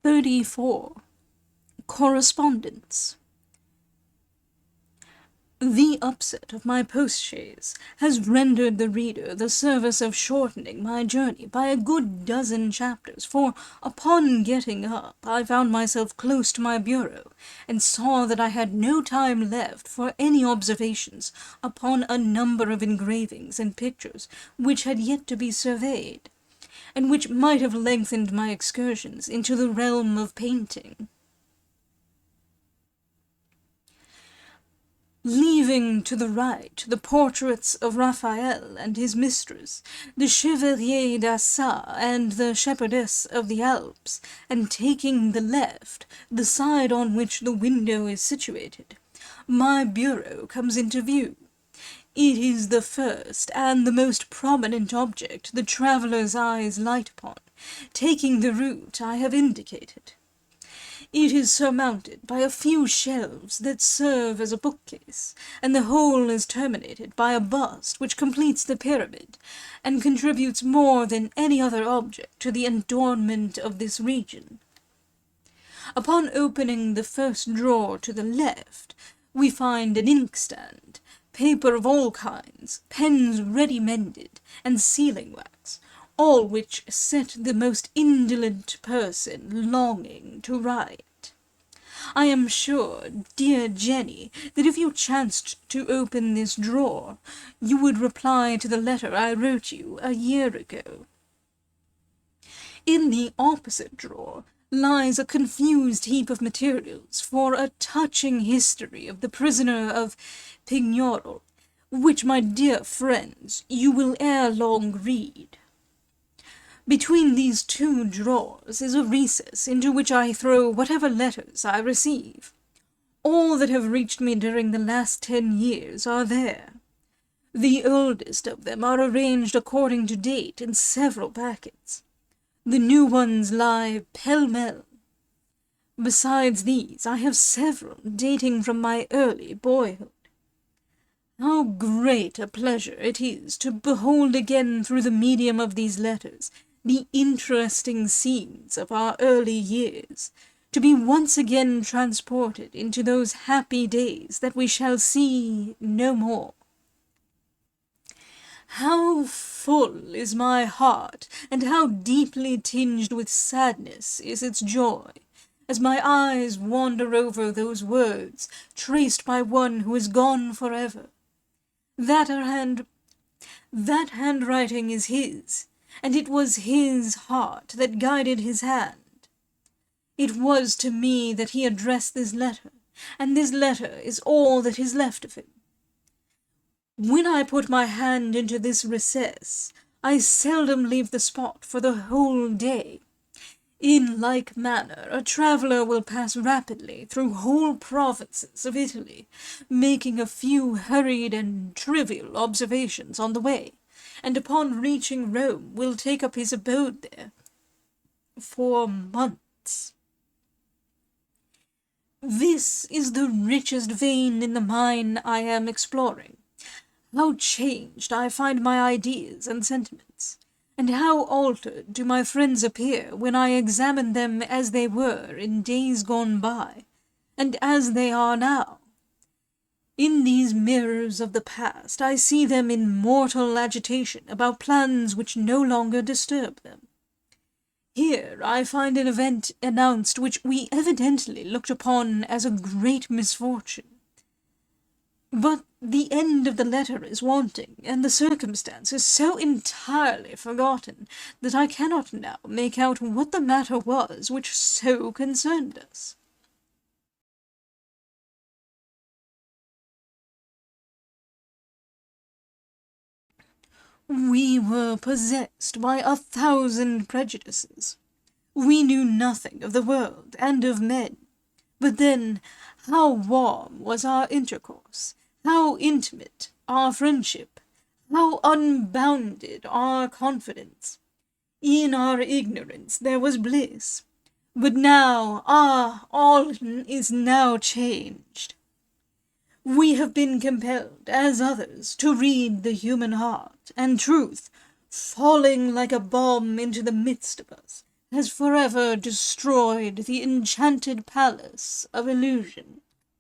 34. Correspondence. The upset of my post-chaise has rendered the reader the service of shortening my journey by a good dozen chapters, for, upon getting up, I found myself close to my bureau, and saw that I had no time left for any observations upon a number of engravings and pictures which had yet to be surveyed, and which might have lengthened my excursions into the realm of painting. Leaving to the right the portraits of Raphael and his mistress, the Chevalier d'Assas and the Shepherdess of the Alps, and taking the left, the side on which the window is situated, my bureau comes into view. It is the first and the most prominent object the traveller's eyes light upon, taking the route I have indicated. It is surmounted by a few shelves that serve as a bookcase, and the whole is terminated by a bust which completes the pyramid, and contributes more than any other object to the adornment of this region. Upon opening the first drawer to the left, we find an inkstand, paper of all kinds, pens ready mended, and sealing wax, all which set the most indolent person longing to write. I am sure, dear Jenny, that if you chanced to open this drawer, you would reply to the letter I wrote you a year ago. In the opposite drawer lies a confused heap of materials for a touching history of the prisoner of Pignerol, which, my dear friends, you will ere long read. Between these two drawers is a recess into which I throw whatever letters I receive. All that have reached me during the last 10 years are there. The oldest of them are arranged according to date in several packets. The new ones lie pell-mell. Besides these, I have several dating from my early boyhood. How great a pleasure it is to behold again through the medium of these letters the interesting scenes of our early years, to be once again transported into those happy days that we shall see no more. How full is my heart, and how deeply tinged with sadness is its joy, as my eyes wander over those words, traced by one who is gone forever. That handwriting is his, and it was his heart that guided his hand. It was to me that he addressed this letter, and this letter is all that is left of him. When I put my hand into this recess, I seldom leave the spot for the whole day. In like manner, a traveller will pass rapidly through whole provinces of Italy, making a few hurried and trivial observations on the way, and upon reaching Rome will take up his abode there for months. This is the richest vein in the mine I am exploring. How changed I find my ideas and sentiments, and how altered do my friends appear when I examine them as they were in days gone by, and as they are now. In these mirrors of the past I see them in mortal agitation about plans which no longer disturb them. Here I find an event announced which we evidently looked upon as a great misfortune. But the end of the letter is wanting, and the circumstance is so entirely forgotten that I cannot now make out what the matter was which so concerned us. We were possessed by 1,000 prejudices. We knew nothing of the world and of men. But then, how warm was our intercourse, how intimate our friendship, how unbounded our confidence. In our ignorance there was bliss. But now, all is now changed. We have been compelled, as others, to read the human heart, and truth, falling like a bomb into the midst of us, has forever destroyed the enchanted palace of illusion.